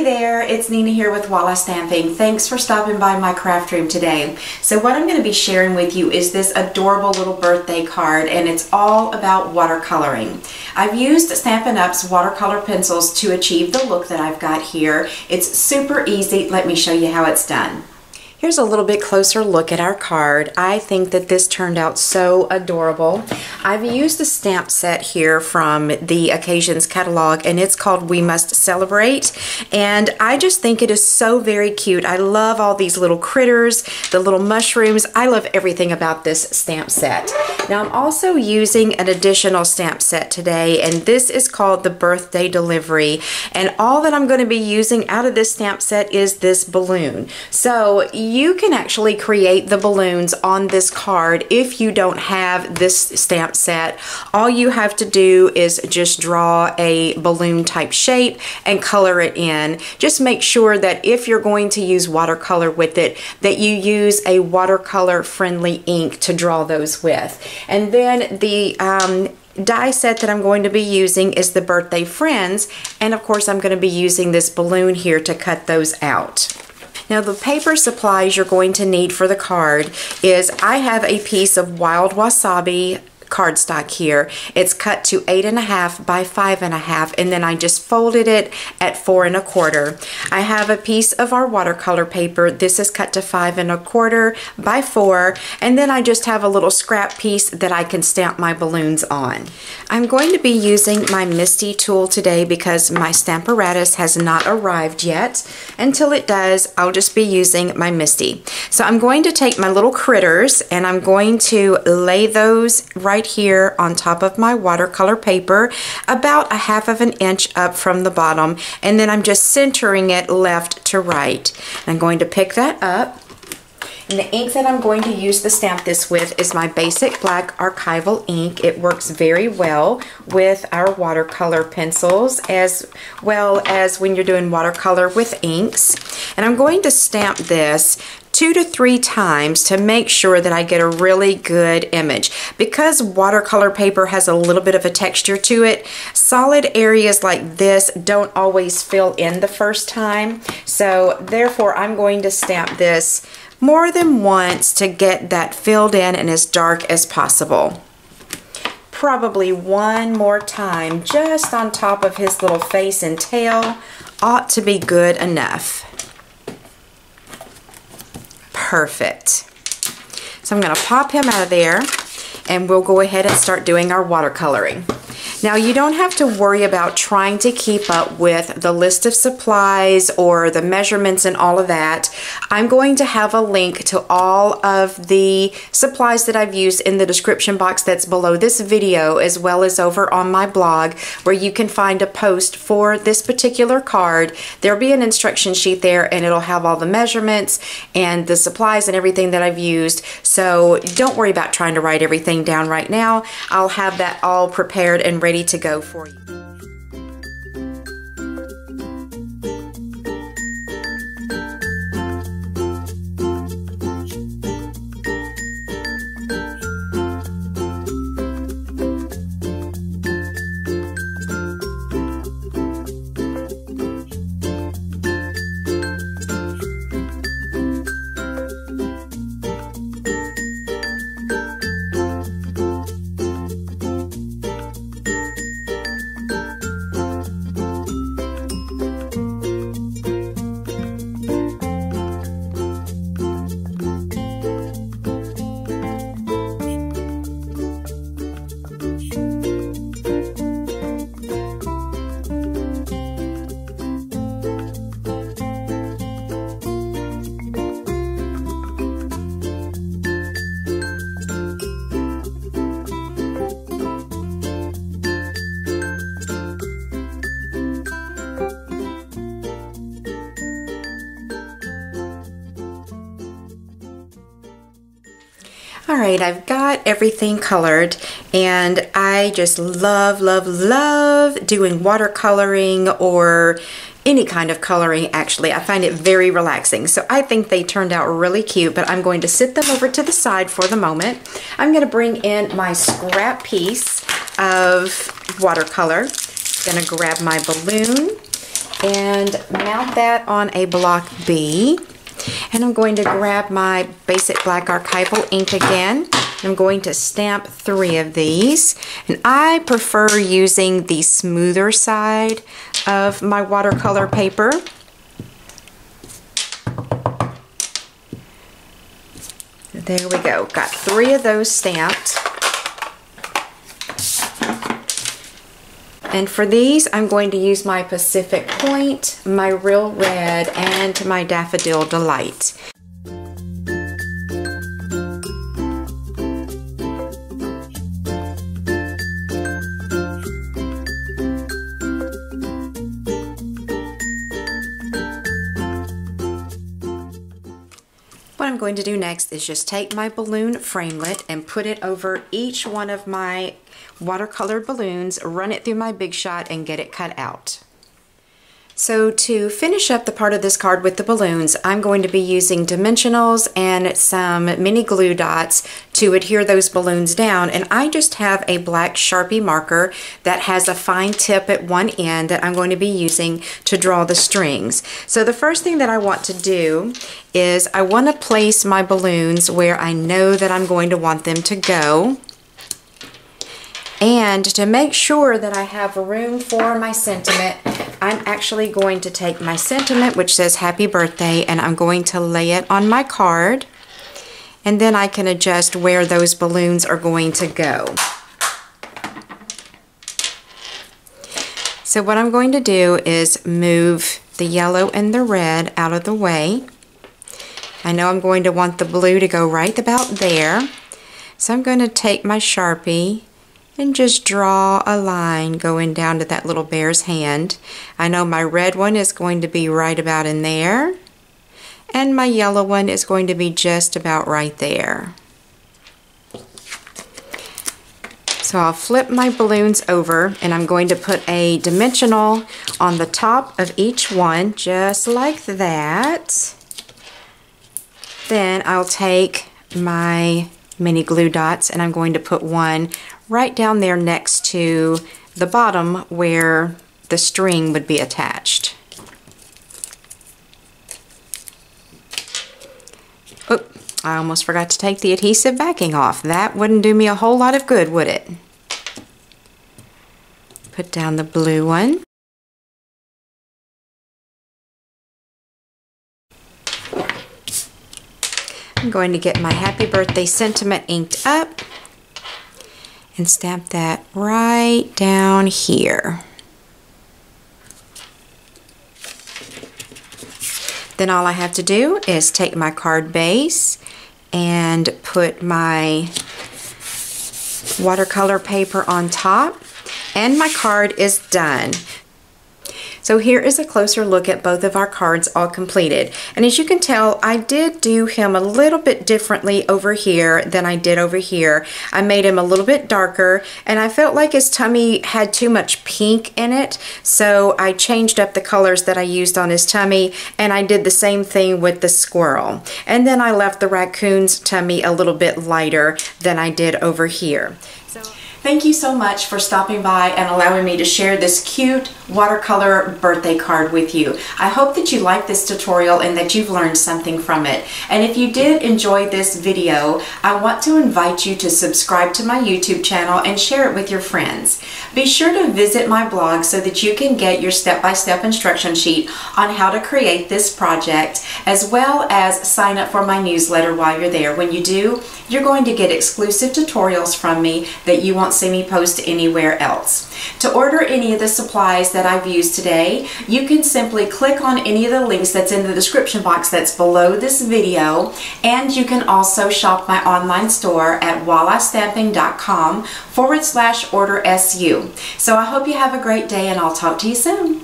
Hey there, it's Nina here with Walla Stamping. Thanks for stopping by my craft room today. So what I'm going to be sharing with you is this adorable little birthday card, and it's all about watercoloring. I've used Stampin' Up's watercolor pencils to achieve the look that I've got here. It's super easy. Let me show you how it's done. Here's a little bit closer look at our card. I think that this turned out so adorable. I've used the stamp set here from the Occasions catalog, and it's called We Must Celebrate. And I just think it is so very cute. I love all these little critters, the little mushrooms. I love everything about this stamp set. Now I'm also using an additional stamp set today, and this is called the Birthday Delivery. And all that I'm going to be using out of this stamp set is this balloon. So you can actually create the balloons on this card if you don't have this stamp set. All you have to do is just draw a balloon type shape and color it in. Just make sure that if you're going to use watercolor with it, that you use a watercolor friendly ink to draw those with. And then the die set that I'm going to be using is the Birthday Friends, and of course I'm going to be using this balloon here to cut those out. Now the paper supplies you're going to need for the card is, I have a piece of wild wasabi cardstock here. It's cut to 8.5 by 5.5, and then I just folded it at 4 1/4. I have a piece of our watercolor paper. This is cut to 5 1/4 by 4, and then I just have a little scrap piece that I can stamp my balloons on. I'm going to be using my Misty tool today because my Stamparatus has not arrived yet. Until it does, I'll just be using my Misty. So I'm going to take my little critters and I'm going to lay those right here on top of my watercolor paper, about 1/2 inch up from the bottom, and then I'm just centering it left to right. And I'm going to pick that up. And the ink that I'm going to use to stamp this with is my basic black Archival ink. It works very well with our watercolor pencils as well as when you're doing watercolor with inks. And I'm going to stamp this 2 to 3 times to make sure that I get a really good image. Because watercolor paper has a little bit of a texture to it, solid areas like this don't always fill in the first time. So therefore I'm going to stamp this more than once to get that filled in and as dark as possible. Probably one more time just on top of his little face and tail ought to be good enough. Perfect. So I'm going to pop him out of there and we'll go ahead and start doing our watercoloring. Now you don't have to worry about trying to keep up with the list of supplies or the measurements and all of that. I'm going to have a link to all of the supplies that I've used in the description box that's below this video, as well as over on my blog, where you can find a post for this particular card. There'll be an instruction sheet there and it'll have all the measurements and the supplies and everything that I've used. So don't worry about trying to write everything down right now. I'll have that all prepared and ready to go for you. Alright, I've got everything colored, and I just love doing watercoloring or any kind of coloring. Actually, I find it very relaxing. So I think they turned out really cute, but I'm going to sit them over to the side for the moment. I'm going to bring in my scrap piece of watercolor. Going to grab my balloon and mount that on a block B. And I'm going to grab my basic black Archival ink again. I'm going to stamp 3 of these. And I prefer using the smoother side of my watercolor paper. There we go. Got 3 of those stamped. And for these, I'm going to use my Pacific Point, my Real Red, and my Daffodil Delight. What I'm going to do next is just take my balloon framelit and put it over each one of my watercolored balloons, run it through my Big Shot, and get it cut out. So to finish up the part of this card with the balloons, I'm going to be using dimensionals and some mini glue dots to adhere those balloons down, and I just have a black Sharpie marker that has a fine tip at one end that I'm going to be using to draw the strings. So the first thing that I want to do is I want to place my balloons where I know that I'm going to want them to go. And to make sure that I have room for my sentiment, I'm actually going to take my sentiment, which says happy birthday, and I'm going to lay it on my card. And then I can adjust where those balloons are going to go. So what I'm going to do is move the yellow and the red out of the way. I know I'm going to want the blue to go right about there. So I'm going to take my Sharpie and just draw a line going down to that little bear's hand. I know my red one is going to be right about in there, and my yellow one is going to be just about right there. So I'll flip my balloons over, and I'm going to put a dimensional on the top of each one, just like that. Then I'll take my mini glue dots, and I'm going to put one right down there next to the bottom where the string would be attached. Oh, I almost forgot to take the adhesive backing off. That wouldn't do me a whole lot of good, would it? Put down the blue one. I'm going to get my happy birthday sentiment inked up and stamp that right down here. Then all I have to do is take my card base and put my watercolor paper on top, and my card is done. So here is a closer look at both of our cards all completed. And as you can tell, I did do him a little bit differently over here than I did over here. I made him a little bit darker, and I felt like his tummy had too much pink in it, so I changed up the colors that I used on his tummy, and I did the same thing with the squirrel. And then I left the raccoon's tummy a little bit lighter than I did over here. Thank you so much for stopping by and allowing me to share this cute watercolor birthday card with you. I hope that you like this tutorial and that you've learned something from it. And if you did enjoy this video, I want to invite you to subscribe to my YouTube channel and share it with your friends. Be sure to visit my blog so that you can get your step-by-step instruction sheet on how to create this project, as well as sign up for my newsletter while you're there. When you do, you're going to get exclusive tutorials from me that you won't see me post anywhere else. To order any of the supplies that I've used today, you can simply click on any of the links that's in the description box that's below this video, and you can also shop my online store at wallastamping.com/order SU. So I hope you have a great day, and I'll talk to you soon.